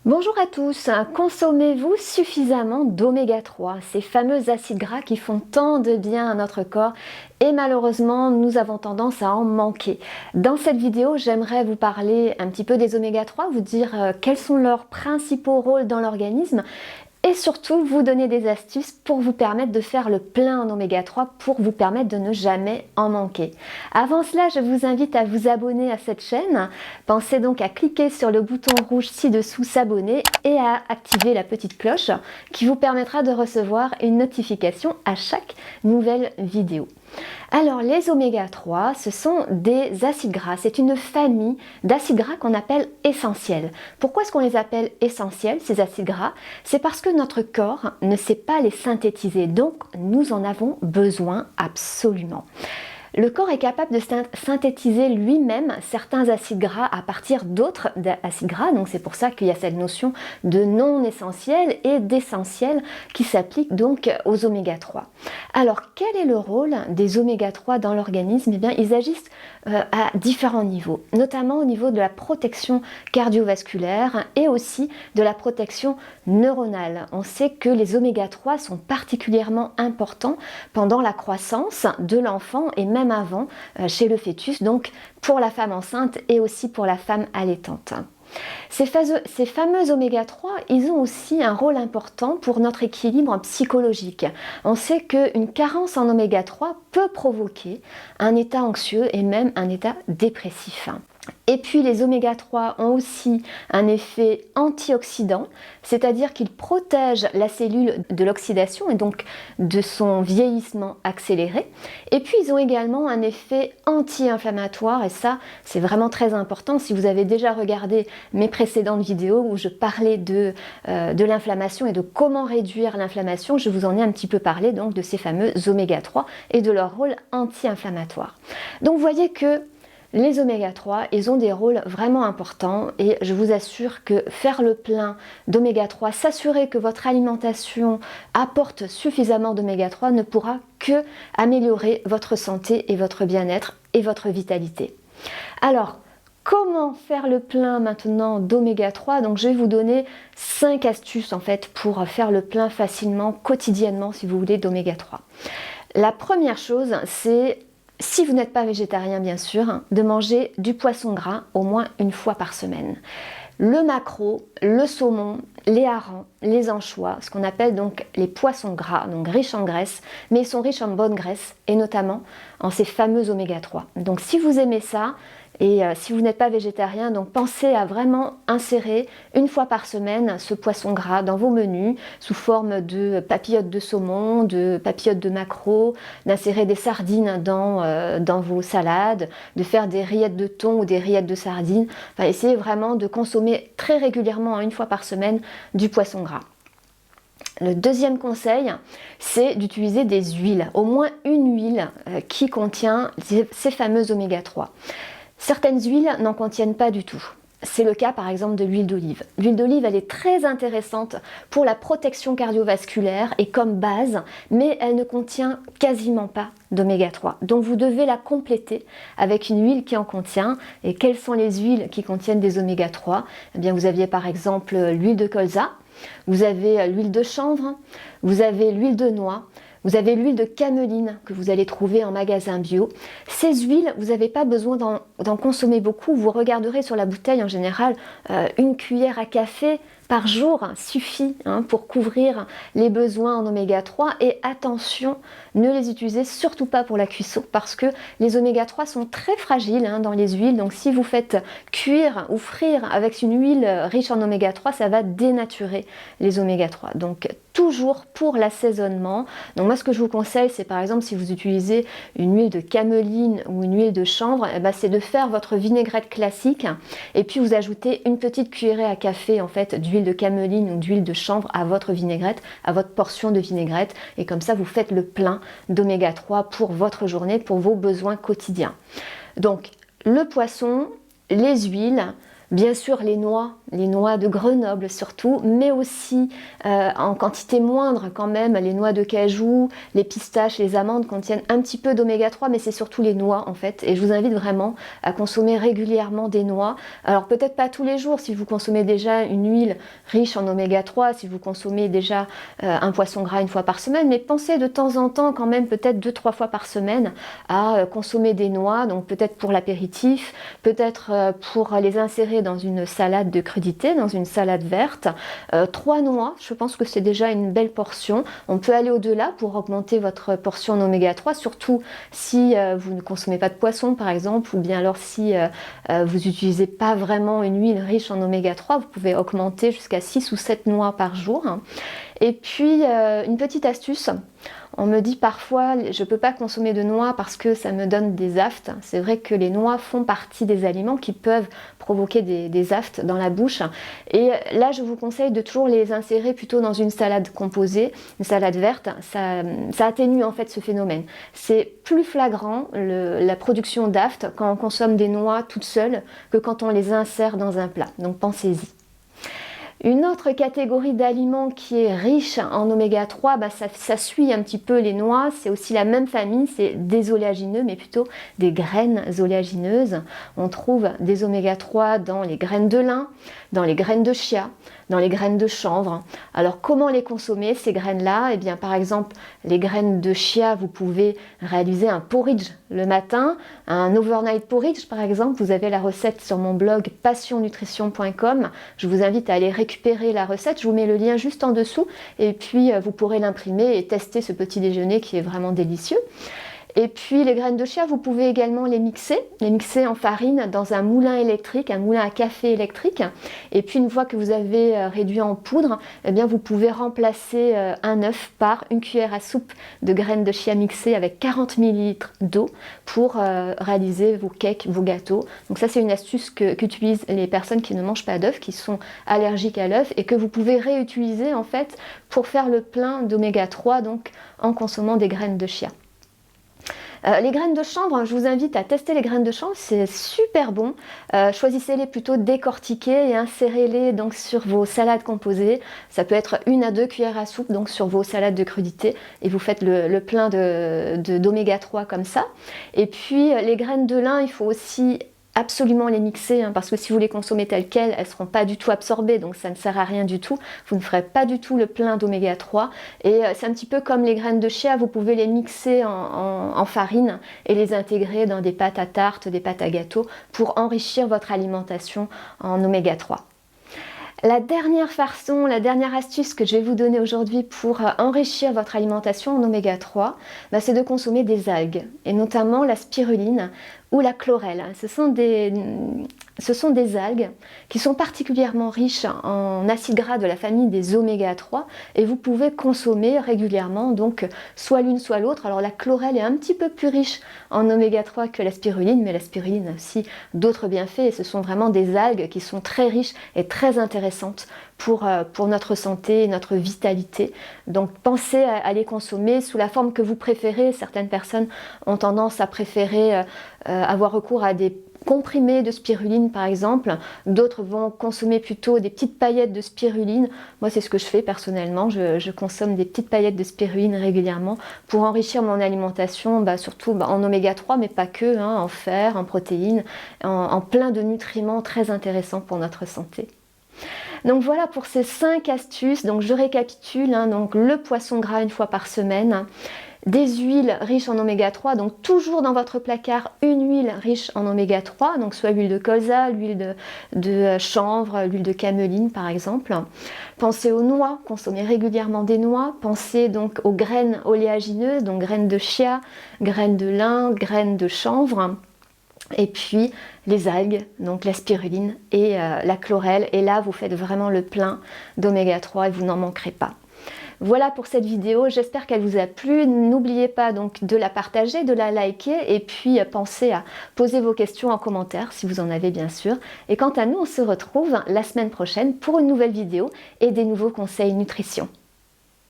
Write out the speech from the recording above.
Bonjour à tous, consommez-vous suffisamment d'oméga 3, ces fameux acides gras qui font tant de bien à notre corps et malheureusement nous avons tendance à en manquer. Dans cette vidéo, j'aimerais vous parler un petit peu des oméga 3, vous dire quels sont leurs principaux rôles dans l'organisme et surtout vous donner des astuces pour vous permettre de faire le plein en oméga 3 pour vous permettre de ne jamais en manquer. Avant cela, je vous invite à vous abonner à cette chaîne. Pensez donc à cliquer sur le bouton rouge ci-dessous s'abonner et à activer la petite cloche qui vous permettra de recevoir une notification à chaque nouvelle vidéo. Alors les oméga 3, ce sont des acides gras, c'est une famille d'acides gras qu'on appelle essentiels. Pourquoi est-ce qu'on les appelle essentiels, ces acides gras? C'est parce que notre corps ne sait pas les synthétiser, donc nous en avons besoin absolument. Le corps est capable de synthétiser lui-même certains acides gras à partir d'autres acides gras, donc c'est pour ça qu'il y a cette notion de non essentiel et d'essentiel qui s'applique donc aux oméga 3. Alors quel est le rôle des oméga 3 dans l'organisme? Eh bien ils agissent à différents niveaux, notamment au niveau de la protection cardiovasculaire et aussi de la protection neuronale. On sait que les oméga 3 sont particulièrement importants pendant la croissance de l'enfant et même avant chez le fœtus, donc pour la femme enceinte et aussi pour la femme allaitante. Ces fameux oméga 3, ils ont aussi un rôle important pour notre équilibre psychologique. On sait qu'une carence en oméga 3 peut provoquer un état anxieux et même un état dépressif. Et puis les oméga 3 ont aussi un effet antioxydant, c'est-à-dire qu'ils protègent la cellule de l'oxydation et donc de son vieillissement accéléré. Et puis ils ont également un effet anti-inflammatoire et ça c'est vraiment très important. Si vous avez déjà regardé mes précédentes vidéos où je parlais de l'inflammation et de comment réduire l'inflammation, je vous en ai un petit peu parlé donc de ces fameux oméga 3 et de leur rôle anti-inflammatoire. Donc vous voyez que les oméga 3, ils ont des rôles vraiment importants et je vous assure que faire le plein d'oméga 3, s'assurer que votre alimentation apporte suffisamment d'oméga 3 ne pourra que améliorer votre santé et votre bien-être et votre vitalité. Alors, comment faire le plein maintenant d'oméga 3? Donc je vais vous donner 5 astuces en fait pour faire le plein facilement, quotidiennement si vous voulez d'oméga 3. La première chose, c'est si vous n'êtes pas végétarien bien sûr, de manger du poisson gras au moins une fois par semaine. Le maquereau, le saumon, les harengs, les anchois, ce qu'on appelle donc les poissons gras, donc riches en graisse, mais ils sont riches en bonne graisse et notamment en ces fameux oméga 3. Donc si vous aimez ça, et si vous n'êtes pas végétarien, donc pensez à vraiment insérer une fois par semaine ce poisson gras dans vos menus sous forme de papillotes de saumon, de papillotes de maquereau, d'insérer des sardines dans vos salades, de faire des rillettes de thon ou des rillettes de sardines. Enfin, essayez vraiment de consommer très régulièrement, une fois par semaine, du poisson gras. Le deuxième conseil, c'est d'utiliser des huiles, au moins une huile qui contient ces fameuses oméga 3. Certaines huiles n'en contiennent pas du tout. C'est le cas par exemple de l'huile d'olive. L'huile d'olive, elle est très intéressante pour la protection cardiovasculaire et comme base, mais elle ne contient quasiment pas d'oméga 3. Donc vous devez la compléter avec une huile qui en contient. Et quelles sont les huiles qui contiennent des oméga 3? Eh bien vous aviez par exemple l'huile de colza, vous avez l'huile de chanvre, vous avez l'huile de noix, vous avez l'huile de cameline que vous allez trouver en magasin bio. Ces huiles, vous n'avez pas besoin d'en consommer beaucoup. Vous regarderez sur la bouteille en général, une cuillère à café par jour suffit pour couvrir les besoins en oméga 3 et attention, ne les utilisez surtout pas pour la cuisson parce que les oméga 3 sont très fragiles dans les huiles, donc si vous faites cuire ou frire avec une huile riche en oméga 3, ça va dénaturer les oméga 3. Donc toujours pour l'assaisonnement. Donc moi ce que je vous conseille, c'est par exemple si vous utilisez une huile de cameline ou une huile de chanvre, c'est de faire votre vinaigrette classique et puis vous ajoutez une petite cuillerée à café en fait d'huile de cameline ou d'huile de chanvre à votre vinaigrette, à votre portion de vinaigrette et comme ça vous faites le plein d'oméga 3 pour votre journée, pour vos besoins quotidiens. Donc le poisson, les huiles, Bien sûr les noix de Grenoble surtout, mais aussi en quantité moindre quand même, les noix de cajou, les pistaches, les amandes contiennent un petit peu d'oméga 3, mais c'est surtout les noix en fait. Et je vous invite vraiment à consommer régulièrement des noix. Alors peut-être pas tous les jours si vous consommez déjà une huile riche en oméga 3, si vous consommez déjà un poisson gras une fois par semaine, mais pensez de temps en temps quand même peut-être 2-3 fois par semaine à consommer des noix, donc peut-être pour l'apéritif, peut-être pour les insérer dans une salade de crudité, dans une salade verte. 3 noix, je pense que c'est déjà une belle portion. On peut aller au-delà pour augmenter votre portion en oméga 3, surtout si vous ne consommez pas de poisson par exemple, ou bien alors si vous n'utilisez pas vraiment une huile riche en oméga 3, vous pouvez augmenter jusqu'à 6 ou 7 noix par jour. Et puis une petite astuce, on me dit parfois je ne peux pas consommer de noix parce que ça me donne des aftes. C'est vrai que les noix font partie des aliments qui peuvent provoquer des aftes dans la bouche. Et là je vous conseille de toujours les insérer plutôt dans une salade composée, une salade verte. Ça atténue en fait ce phénomène. C'est plus flagrant la production d'aftes quand on consomme des noix toutes seules que quand on les insère dans un plat. Donc pensez-y. Une autre catégorie d'aliments qui est riche en oméga 3, ça suit un petit peu les noix, c'est aussi la même famille, c'est des oléagineux, mais plutôt des graines oléagineuses. On trouve des oméga 3 dans les graines de lin, dans les graines de chia, dans les graines de chanvre. Alors comment les consommer ces graines-là? Eh bien par exemple les graines de chia, vous pouvez réaliser un porridge le matin, un overnight porridge par exemple. Vous avez la recette sur mon blog passionnutrition.com. Je vous invite à aller récupérer la recette, je vous mets le lien juste en dessous et puis vous pourrez l'imprimer et tester ce petit déjeuner qui est vraiment délicieux. Et puis les graines de chia, vous pouvez également les mixer en farine dans un moulin électrique, un moulin à café électrique. Et puis une fois que vous avez réduit en poudre, eh bien vous pouvez remplacer un œuf par une cuillère à soupe de graines de chia mixées avec 40 ml d'eau pour réaliser vos cakes, vos gâteaux. Donc ça c'est une astuce qu'utilisent les personnes qui ne mangent pas d'œufs, qui sont allergiques à l'œuf et que vous pouvez réutiliser en fait pour faire le plein d'oméga 3 donc en consommant des graines de chia. Les graines de chanvre, je vous invite à tester les graines de chanvre, c'est super bon. Choisissez-les plutôt décortiquées et insérez-les donc sur vos salades composées. Ça peut être 1 à 2 cuillères à soupe donc sur vos salades de crudité et vous faites le plein d'oméga 3 comme ça. Et puis les graines de lin, il faut aussi absolument les mixer parce que si vous les consommez telles quelles, elles ne seront pas du tout absorbées, donc ça ne sert à rien du tout. Vous ne ferez pas du tout le plein d'oméga 3 et c'est un petit peu comme les graines de chia, vous pouvez les mixer en farine et les intégrer dans des pâtes à tarte, des pâtes à gâteau pour enrichir votre alimentation en oméga 3. La dernière façon, la dernière astuce que je vais vous donner aujourd'hui pour enrichir votre alimentation en oméga 3, c'est de consommer des algues et notamment la spiruline ou la chlorelle. Ce sont des algues qui sont particulièrement riches en acides gras de la famille des oméga 3 et vous pouvez consommer régulièrement donc soit l'une soit l'autre. Alors la chlorelle est un petit peu plus riche en oméga 3 que la spiruline, mais la spiruline a aussi d'autres bienfaits et ce sont vraiment des algues qui sont très riches et très intéressantes pour notre santé et notre vitalité. Donc pensez à les consommer sous la forme que vous préférez. Certaines personnes ont tendance à préférer avoir recours à des comprimés de spiruline par exemple, d'autres vont consommer plutôt des petites paillettes de spiruline. Moi c'est ce que je fais personnellement, je consomme des petites paillettes de spiruline régulièrement pour enrichir mon alimentation, surtout en oméga 3 mais pas que, en fer, en protéines, en plein de nutriments très intéressants pour notre santé. Donc voilà pour ces 5 astuces. Donc je récapitule, donc le poisson gras une fois par semaine, des huiles riches en oméga 3, donc toujours dans votre placard une huile riche en oméga 3, donc soit l'huile de colza, l'huile de chanvre, l'huile de cameline par exemple. Pensez aux noix, consommez régulièrement des noix. Pensez donc aux graines oléagineuses, donc graines de chia, graines de lin, graines de chanvre. Et puis les algues, donc la spiruline et la chlorelle. Et là, vous faites vraiment le plein d'oméga 3 et vous n'en manquerez pas. Voilà pour cette vidéo, j'espère qu'elle vous a plu. N'oubliez pas donc de la partager, de la liker et puis pensez à poser vos questions en commentaire si vous en avez bien sûr. Et quant à nous, on se retrouve la semaine prochaine pour une nouvelle vidéo et des nouveaux conseils nutrition.